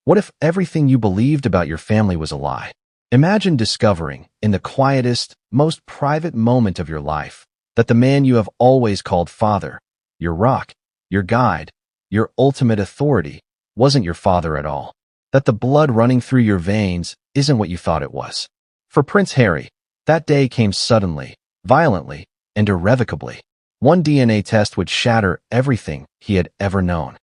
What if everything you believed about your family was a lie? Imagine discovering, in the quietest, most private moment of your life, that the man you have always called father, your rock, your guide, your ultimate authority, wasn't your father at all. That the blood running through your veins isn't what you thought it was. For Prince Harry, that day came suddenly, violently, and irrevocably. One DNA test would shatter everything he had ever known.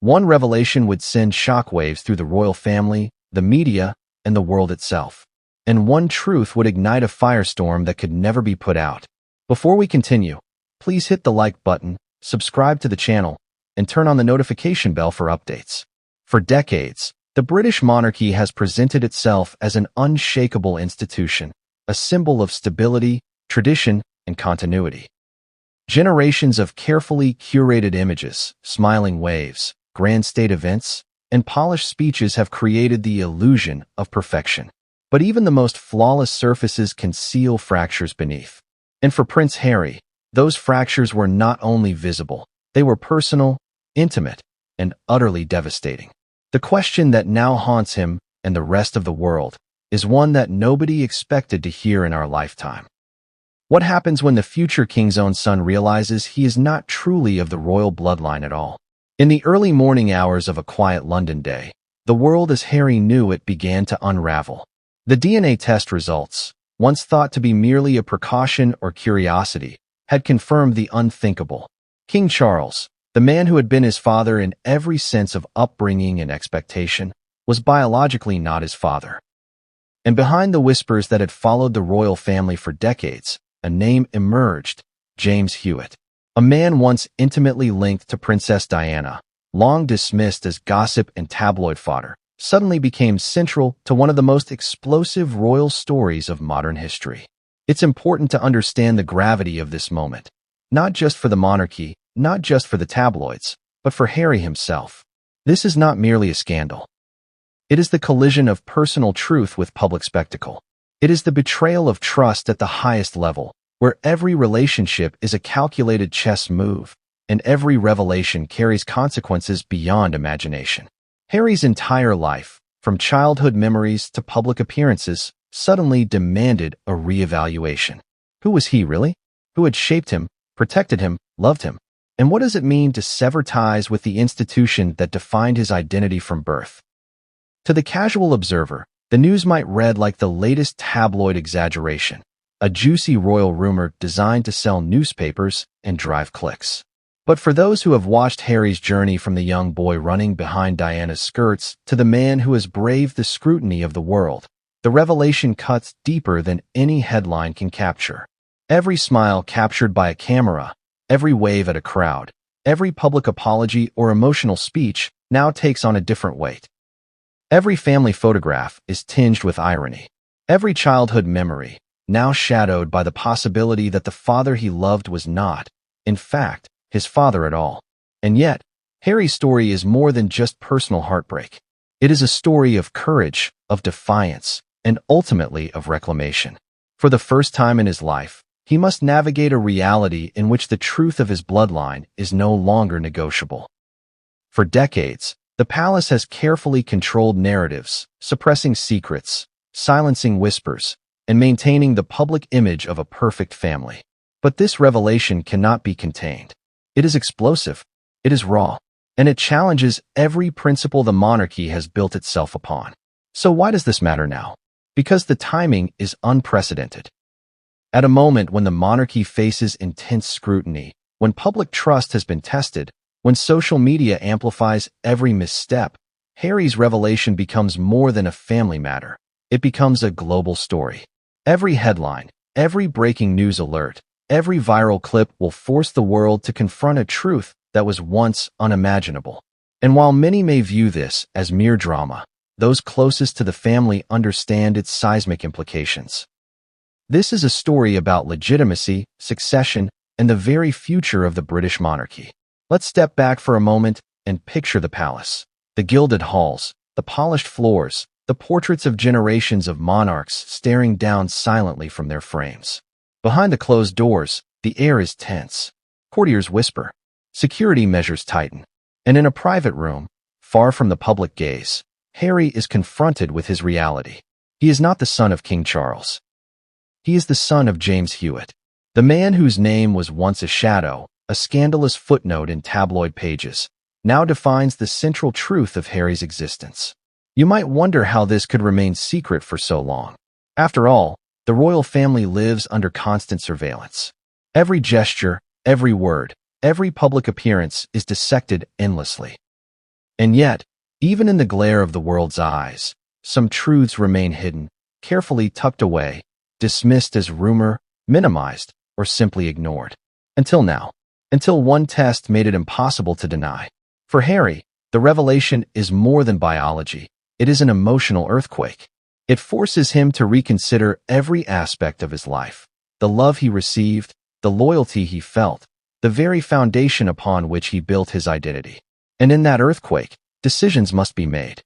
One revelation would send shockwaves through the royal family, the media, and the world itself. And one truth would ignite a firestorm that could never be put out. Before we continue, please hit the like button, subscribe to the channel, and turn on the notification bell for updates. For decades, the British monarchy has presented itself as an unshakable institution, a symbol of stability, tradition, and continuity. Generations of carefully curated images, smiling waves, grand state events, and polished speeches have created the illusion of perfection. But even the most flawless surfaces conceal fractures beneath. And for Prince Harry, those fractures were not only visible, they were personal, intimate, and utterly devastating. The question that now haunts him and the rest of the world is one that nobody expected to hear in our lifetime. What happens when the future king's own son realizes he is not truly of the royal bloodline at all? In the early morning hours of a quiet London day, the world as Harry knew it began to unravel. The DNA test results, once thought to be merely a precaution or curiosity, had confirmed the unthinkable. King Charles, the man who had been his father in every sense of upbringing and expectation, was biologically not his father. And behind the whispers that had followed the royal family for decades, a name emerged: James Hewitt. A man once intimately linked to Princess Diana, long dismissed as gossip and tabloid fodder, suddenly became central to one of the most explosive royal stories of modern history. It's important to understand the gravity of this moment, not just for the monarchy, not just for the tabloids, but for Harry himself. This is not merely a scandal. It is the collision of personal truth with public spectacle. It is the betrayal of trust at the highest level, where every relationship is a calculated chess move, and every revelation carries consequences beyond imagination. Harry's entire life, from childhood memories to public appearances, suddenly demanded a reevaluation. Who was he really? Who had shaped him, protected him, loved him? And what does it mean to sever ties with the institution that defined his identity from birth? To the casual observer, the news might read like the latest tabloid exaggeration, a juicy royal rumor designed to sell newspapers and drive clicks. But for those who have watched Harry's journey from the young boy running behind Diana's skirts to the man who has braved the scrutiny of the world, the revelation cuts deeper than any headline can capture. Every smile captured by a camera, every wave at a crowd, every public apology or emotional speech now takes on a different weight. Every family photograph is tinged with irony. Every childhood memory, now shadowed by the possibility that the father he loved was not, in fact, his father at all. And yet, Harry's story is more than just personal heartbreak. It is a story of courage, of defiance, and ultimately of reclamation. For the first time in his life, he must navigate a reality in which the truth of his bloodline is no longer negotiable. For decades, the palace has carefully controlled narratives, suppressing secrets, silencing whispers, and maintaining the public image of a perfect family. But this revelation cannot be contained. It is explosive, it is raw, and it challenges every principle the monarchy has built itself upon. So why does this matter now? Because the timing is unprecedented. At a moment when the monarchy faces intense scrutiny, when public trust has been tested, when social media amplifies every misstep, Harry's revelation becomes more than a family matter. It becomes a global story. Every headline, every breaking news alert, every viral clip will force the world to confront a truth that was once unimaginable. And while many may view this as mere drama, those closest to the family understand its seismic implications. This is a story about legitimacy, succession, and the very future of the British monarchy. Let's step back for a moment and picture the palace. The gilded halls, the polished floors, the portraits of generations of monarchs staring down silently from their frames. Behind the closed doors, the air is tense. Courtiers whisper. Security measures tighten. And in a private room, far from the public gaze, Harry is confronted with his reality. He is not the son of King Charles. He is the son of James Hewitt, the man whose name was once a shadow, a scandalous footnote in tabloid pages, now defines the central truth of Harry's existence. You might wonder how this could remain secret for so long. After all, the royal family lives under constant surveillance. Every gesture, every word, every public appearance is dissected endlessly. And yet, even in the glare of the world's eyes, some truths remain hidden, carefully tucked away, dismissed as rumor, minimized, or simply ignored. Until now. Until one test made it impossible to deny. For Harry, the revelation is more than biology. It is an emotional earthquake. It forces him to reconsider every aspect of his life. The love he received, the loyalty he felt, the very foundation upon which he built his identity. And in that earthquake, decisions must be made.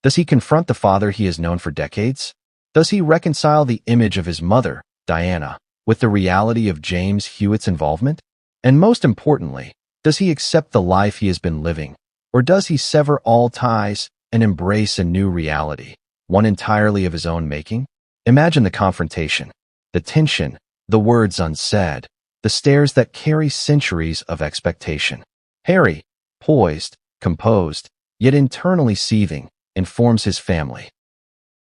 Does he confront the father he has known for decades? Does he reconcile the image of his mother, Diana, with the reality of James Hewitt's involvement? And most importantly, does he accept the life he has been living, or does he sever all ties and embrace a new reality, one entirely of his own making? Imagine the confrontation, the tension, the words unsaid, the stares that carry centuries of expectation. Harry, poised, composed, yet internally seething, informs his family.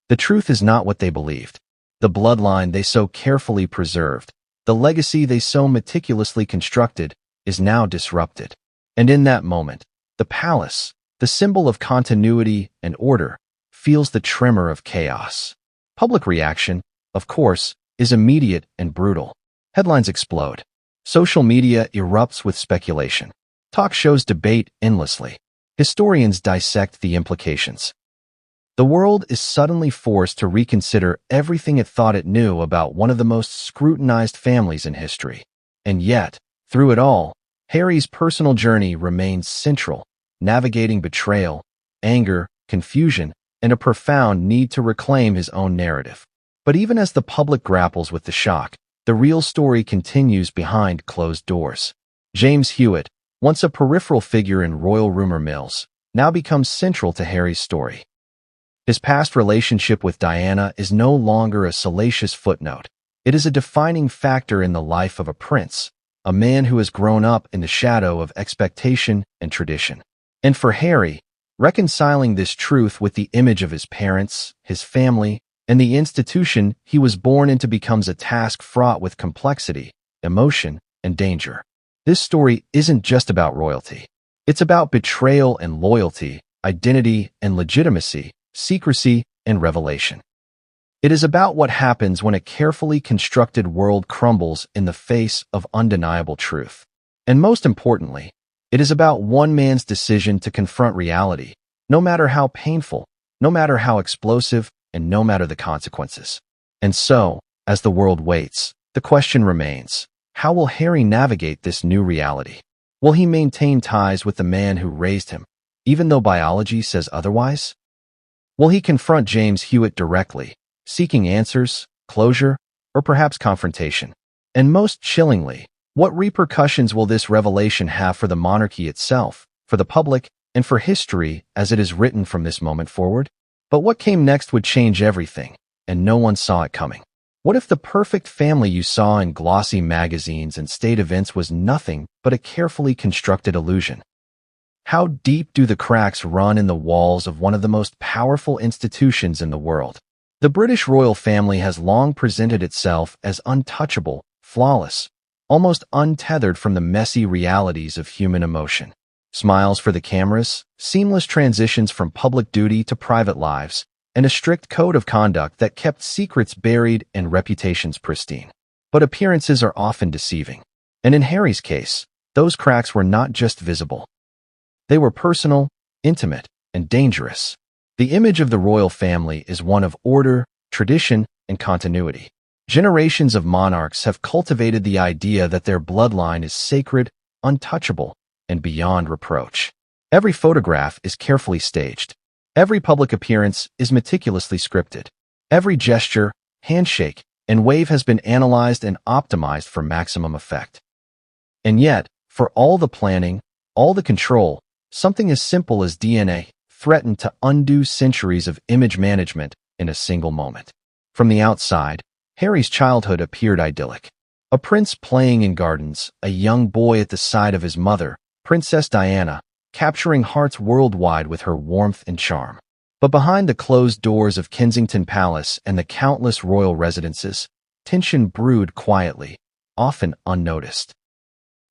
The truth is not what they believed. The bloodline they so carefully preserved, the legacy they so meticulously constructed, is now disrupted. And in that moment, the palace, the symbol of continuity and order, feels the tremor of chaos. Public reaction, of course, is immediate and brutal. Headlines explode. Social media erupts with speculation. Talk shows debate endlessly. Historians dissect the implications. The world is suddenly forced to reconsider everything it thought it knew about one of the most scrutinized families in history. And yet, through it all, Harry's personal journey remains central, navigating betrayal, anger, confusion, and a profound need to reclaim his own narrative. But even as the public grapples with the shock, the real story continues behind closed doors. James Hewitt, once a peripheral figure in royal rumor mills, now becomes central to Harry's story. His past relationship with Diana is no longer a salacious footnote. It is a defining factor in the life of a prince, a man who has grown up in the shadow of expectation and tradition. And for Harry, reconciling this truth with the image of his parents, his family, and the institution he was born into becomes a task fraught with complexity, emotion, and danger. This story isn't just about royalty. It's about betrayal and loyalty, identity and legitimacy, secrecy and revelation. It is about what happens when a carefully constructed world crumbles in the face of undeniable truth. And most importantly, it is about one man's decision to confront reality, no matter how painful, no matter how explosive, and no matter the consequences. And so, as the world waits, the question remains, how will Harry navigate this new reality? Will he maintain ties with the man who raised him, even though biology says otherwise? Will he confront James Hewitt directly, seeking answers, closure, or perhaps confrontation? And most chillingly, what repercussions will this revelation have for the monarchy itself, for the public, and for history as it is written from this moment forward? But what came next would change everything, and no one saw it coming. What if the perfect family you saw in glossy magazines and state events was nothing but a carefully constructed illusion? How deep do the cracks run in the walls of one of the most powerful institutions in the world? The British royal family has long presented itself as untouchable, flawless, almost untethered from the messy realities of human emotion. Smiles for the cameras, seamless transitions from public duty to private lives, and a strict code of conduct that kept secrets buried and reputations pristine. But appearances are often deceiving. And in Harry's case, those cracks were not just visible. They were personal, intimate, and dangerous. The image of the royal family is one of order, tradition, and continuity. Generations of monarchs have cultivated the idea that their bloodline is sacred, untouchable, and beyond reproach. Every photograph is carefully staged. Every public appearance is meticulously scripted. Every gesture, handshake, and wave has been analyzed and optimized for maximum effect. And yet, for all the planning, all the control, something as simple as DNA, threatened to undo centuries of image management in a single moment. From the outside, Harry's childhood appeared idyllic. A prince playing in gardens, a young boy at the side of his mother, Princess Diana, capturing hearts worldwide with her warmth and charm. But behind the closed doors of Kensington Palace and the countless royal residences, tension brewed quietly, often unnoticed.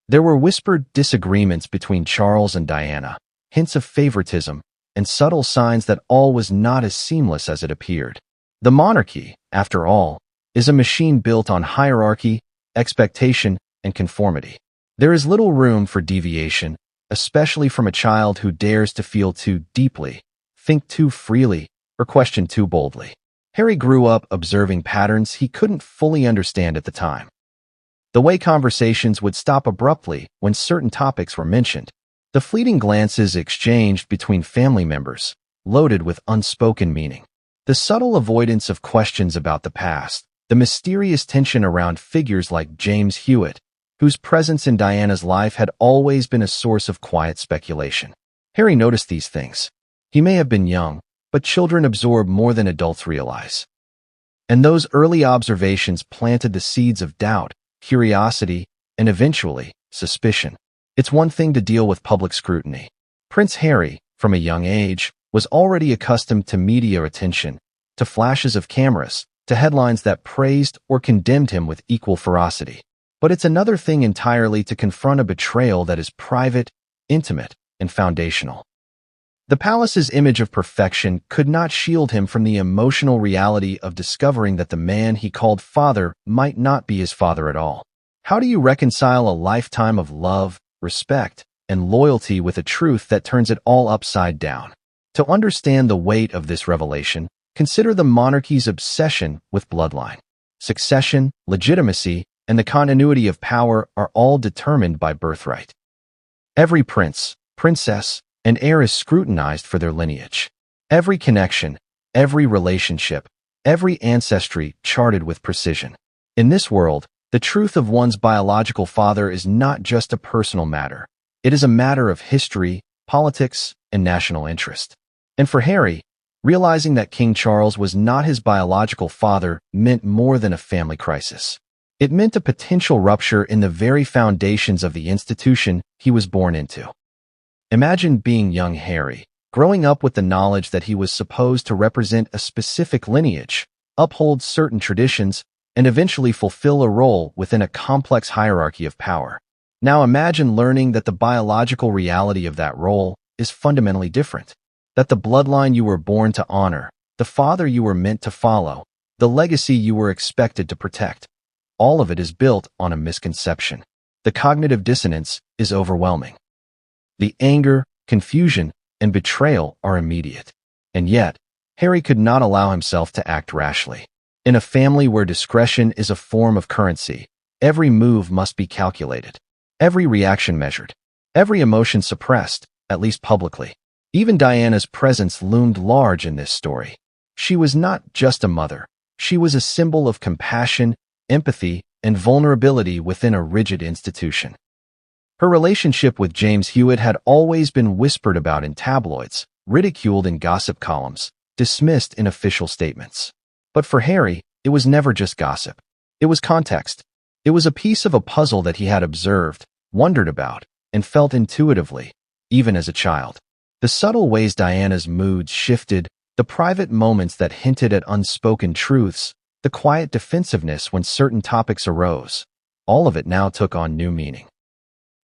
There were whispered disagreements between Charles and Diana, hints of favoritism, and subtle signs that all was not as seamless as it appeared. The monarchy, after all, is a machine built on hierarchy, expectation, and conformity. There is little room for deviation, especially from a child who dares to feel too deeply, think too freely, or question too boldly. Harry grew up observing patterns he couldn't fully understand at the time. The way conversations would stop abruptly when certain topics were mentioned, the fleeting glances exchanged between family members, loaded with unspoken meaning, the subtle avoidance of questions about the past, the mysterious tension around figures like James Hewitt, whose presence in Diana's life had always been a source of quiet speculation. Harry noticed these things. He may have been young, but children absorb more than adults realize. And those early observations planted the seeds of doubt, curiosity, and eventually, suspicion. It's one thing to deal with public scrutiny. Prince Harry, from a young age, was already accustomed to media attention, to flashes of cameras, to headlines that praised or condemned him with equal ferocity. But it's another thing entirely to confront a betrayal that is private, intimate, and foundational. The palace's image of perfection could not shield him from the emotional reality of discovering that the man he called father might not be his father at all. How do you reconcile a lifetime of love, respect, and loyalty with a truth that turns it all upside down? To understand the weight of this revelation, consider the monarchy's obsession with bloodline. Succession, legitimacy, and the continuity of power are all determined by birthright. Every prince, princess, and heir is scrutinized for their lineage. Every connection, every relationship, every ancestry charted with precision. In this world, the truth of one's biological father is not just a personal matter. It is a matter of history, politics, and national interest. And for Harry, realizing that King Charles was not his biological father meant more than a family crisis. It meant a potential rupture in the very foundations of the institution he was born into. Imagine being young Harry, growing up with the knowledge that he was supposed to represent a specific lineage, uphold certain traditions, and eventually fulfill a role within a complex hierarchy of power. Now imagine learning that the biological reality of that role is fundamentally different, that the bloodline you were born to honor, the father you were meant to follow, the legacy you were expected to protect, all of it is built on a misconception. The cognitive dissonance is overwhelming. The anger, confusion, and betrayal are immediate. And yet, Harry could not allow himself to act rashly. In a family where discretion is a form of currency, every move must be calculated, every reaction measured, every emotion suppressed, at least publicly. Even Diana's presence loomed large in this story. She was not just a mother. She was a symbol of compassion, empathy, and vulnerability within a rigid institution. Her relationship with James Hewitt had always been whispered about in tabloids, ridiculed in gossip columns, dismissed in official statements. But for Harry, it was never just gossip. It was context. It was a piece of a puzzle that he had observed, wondered about, and felt intuitively, even as a child. The subtle ways Diana's moods shifted, the private moments that hinted at unspoken truths, the quiet defensiveness when certain topics arose, all of it now took on new meaning.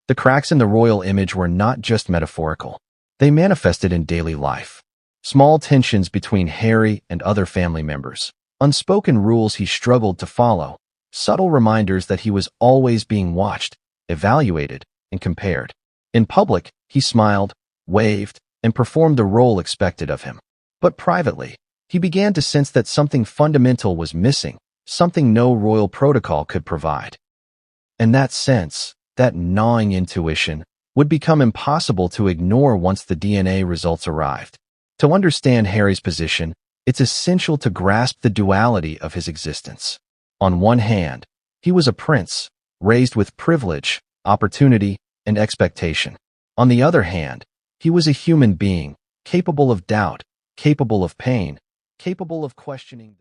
The cracks in the royal image were not just metaphorical. They manifested in daily life. Small tensions between Harry and other family members, unspoken rules he struggled to follow, subtle reminders that he was always being watched, evaluated, and compared. In public, he smiled, waved, and performed the role expected of him. But privately, he began to sense that something fundamental was missing, something no royal protocol could provide. And that sense, that gnawing intuition, would become impossible to ignore once the DNA results arrived. To understand Harry's position, it's essential to grasp the duality of his existence. On one hand, he was a prince, raised with privilege, opportunity, and expectation. On the other hand, he was a human being, capable of doubt, capable of pain, capable of questioning.